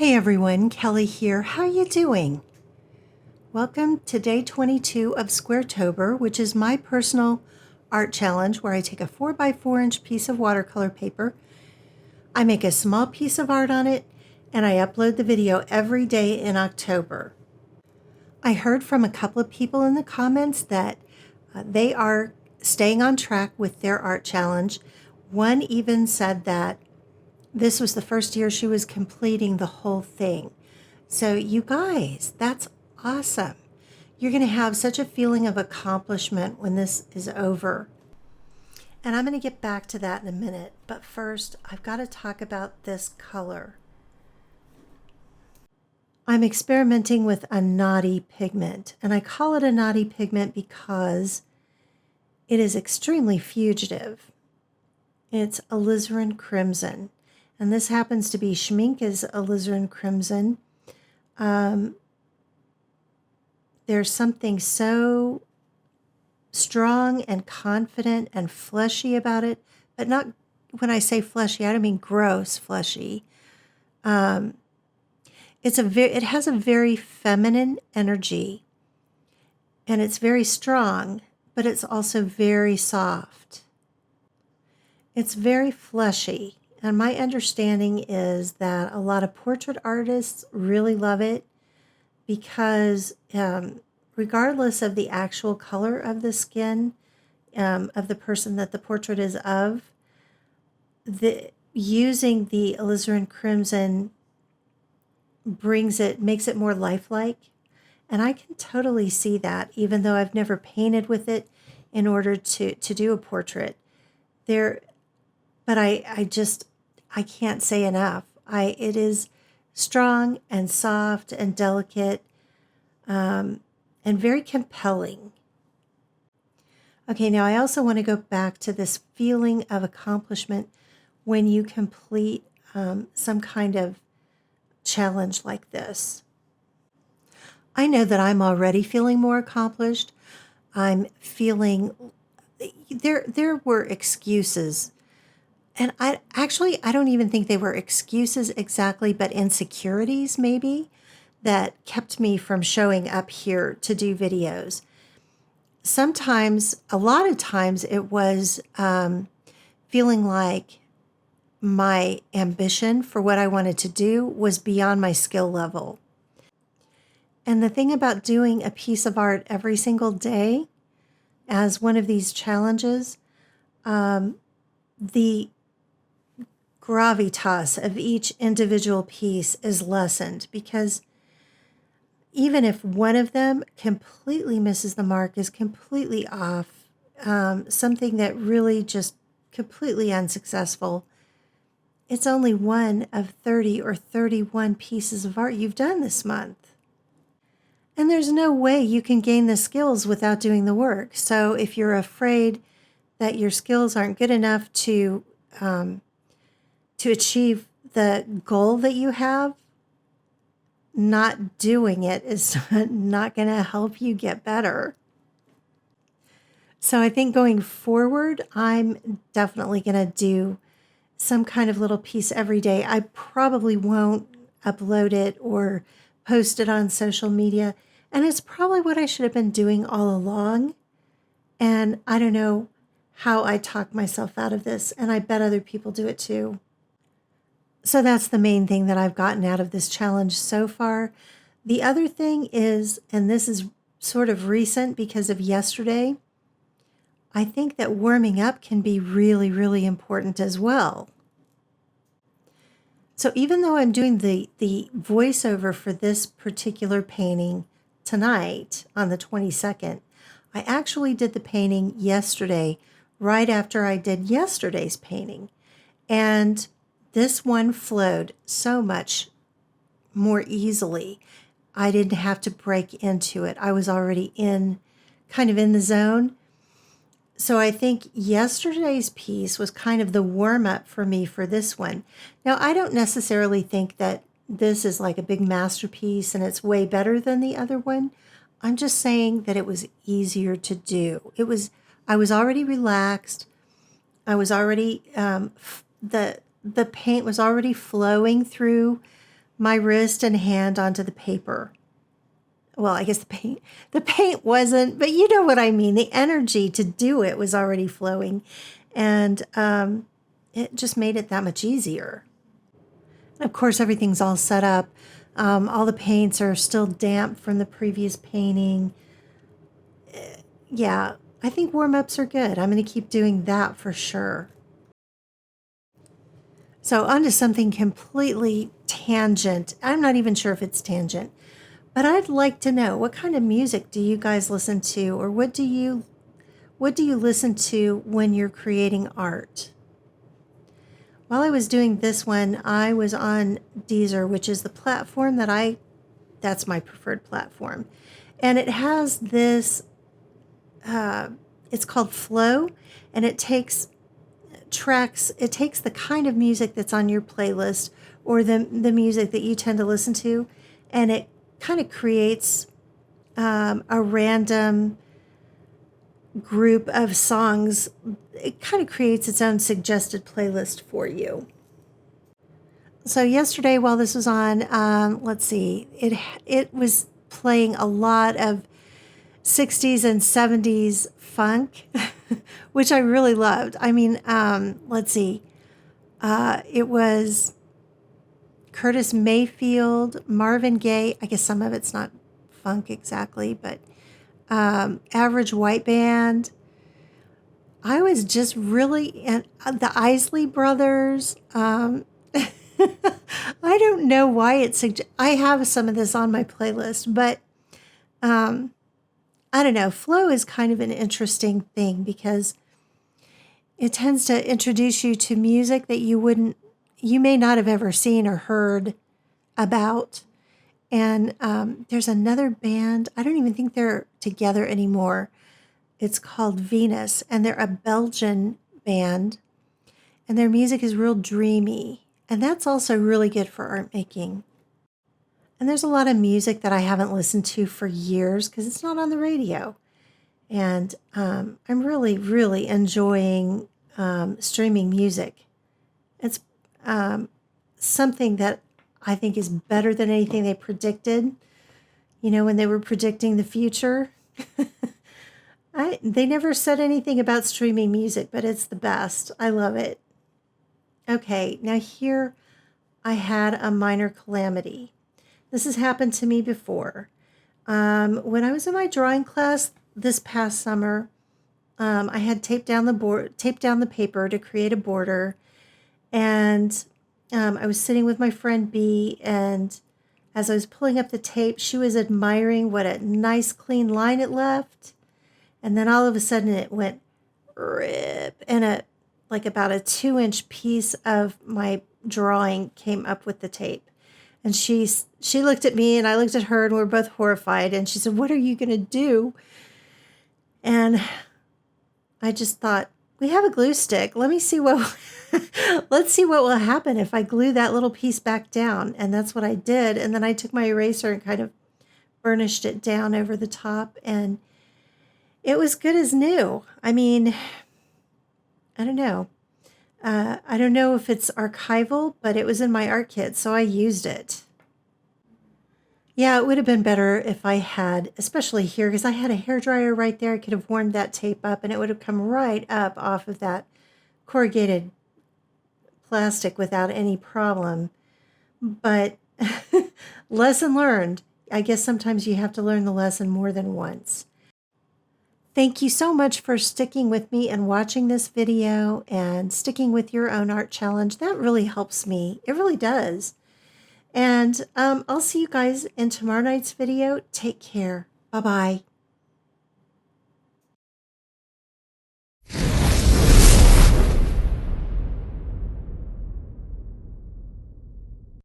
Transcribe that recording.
Hey everyone, Kelly here. How you doing? Welcome to day 22 of Squaretober, which is my personal art challenge where I take a 4x4-inch piece of watercolor paper, I make a small piece of art on it, and I upload the video every day in October. I heard from a couple of people in the comments that they are staying on track with their art challenge. One even said that this was the first year she was completing the whole thing. So you guys, that's awesome. You're going to have such a feeling of accomplishment when this is over. And I'm going to get back to that in a minute. But first, I've got to talk about this color. I'm experimenting with a naughty pigment. And I call it a naughty pigment because it is extremely fugitive. It's Alizarin Crimson. And this happens to be Schmincke's Alizarin Crimson. There's something so strong and confident and fleshy about it, but not, when I say fleshy, I don't mean gross fleshy. It has a very feminine energy, and it's very strong, but it's also very soft. It's very fleshy. And my understanding is that a lot of portrait artists really love it because regardless of the actual color of the skin of the person that the portrait is of, using the Alizarin Crimson makes it more lifelike. And I can totally see that, even though I've never painted with it in order to do a portrait. But I can't say enough. It is strong and soft and delicate and very compelling. Okay, now I also want to go back to this feeling of accomplishment when you complete some kind of challenge like this. I know that I'm already feeling more accomplished. I'm feeling there were excuses. And I don't even think they were excuses exactly, but insecurities maybe that kept me from showing up here to do videos. A lot of times it was feeling like my ambition for what I wanted to do was beyond my skill level. And the thing about doing a piece of art every single day as one of these challenges, the gravitas of each individual piece is lessened, because even if one of them completely misses the mark, is completely off, something that really just completely unsuccessful, it's only one of 30 or 31 pieces of art you've done this month. And there's no way you can gain the skills without doing the work. So if you're afraid that your skills aren't good enough to achieve the goal that you have, not doing it is not going to help you get better. So I think going forward, I'm definitely going to do some kind of little piece every day. I probably won't upload it or post it on social media. And it's probably what I should have been doing all along. And I don't know how I talk myself out of this. And I bet other people do it too. So that's the main thing that I've gotten out of this challenge so far. The other thing is, and this is sort of recent because of yesterday, I think that warming up can be really, really important as well. So even though I'm doing the voiceover for this particular painting tonight on the 22nd, I actually did the painting yesterday, right after I did yesterday's painting. And this one flowed so much more easily. I didn't have to break into it. I was already kind of in the zone. So I think yesterday's piece was kind of the warm-up for me for this one. Now, I don't necessarily think that this is like a big masterpiece and it's way better than the other one. I'm just saying that it was easier to do. I was already relaxed. I was already, the paint was already flowing through my wrist and hand onto the paper. Well, I guess the paint wasn't, but you know what I mean. The energy to do it was already flowing, and it just made it that much easier. Of course, everything's all set up. All the paints are still damp from the previous painting. Yeah, I think warm-ups are good. I'm going to keep doing that for sure. So on to something completely tangent. I'm not even sure if it's tangent, but I'd like to know, what kind of music do you guys listen to, or what do you listen to when you're creating art? While I was doing this one, I was on Deezer, which is the platform that's my preferred platform. And it has this, it's called Flow, and it takes the kind of music that's on your playlist, or the music that you tend to listen to, and it kind of creates a random group of songs. It kind of creates its own suggested playlist for you. So yesterday, while this was on, let's see, it was playing a lot of 60s and 70s funk, which I really loved. I mean, let's see, it was Curtis Mayfield, Marvin Gaye. I guess some of it's not funk exactly, but Average White Band. I was just really, and the Isley Brothers. I don't know why I have some of this on my playlist, but I don't know. Flow is kind of an interesting thing because it tends to introduce you to music that you may not have ever seen or heard about. And there's another band, I don't even think they're together anymore. It's called Venus, and they're a Belgian band, and their music is real dreamy. And that's also really good for art making. And there's a lot of music that I haven't listened to for years because it's not on the radio. And I'm really, really enjoying streaming music. It's something that I think is better than anything they predicted. You know, when they were predicting the future. They never said anything about streaming music, but it's the best. I love it. Okay, now here I had a minor calamity. This has happened to me before. When I was in my drawing class this past summer, I had taped down the paper to create a border, and I was sitting with my friend B, and as I was pulling up the tape, she was admiring what a nice clean line it left, and then all of a sudden it went rip, and about a 2-inch piece of my drawing came up with the tape. And she looked at me and I looked at her, and we were both horrified. And she said, "What are you going to do?" And I just thought, we have a glue stick. Let's see what will happen if I glue that little piece back down. And that's what I did. And then I took my eraser and kind of burnished it down over the top, and it was good as new. I mean, I don't know. I don't know if it's archival, but it was in my art kit, so I used it. Yeah, it would have been better if I had, especially here, because I had a hairdryer right there. I could have warmed that tape up, and it would have come right up off of that corrugated plastic without any problem. But lesson learned. I guess sometimes you have to learn the lesson more than once. Thank you so much for sticking with me and watching this video and sticking with your own art challenge. That really helps me. It really does. And I'll see you guys in tomorrow night's video. Take care. Bye-bye.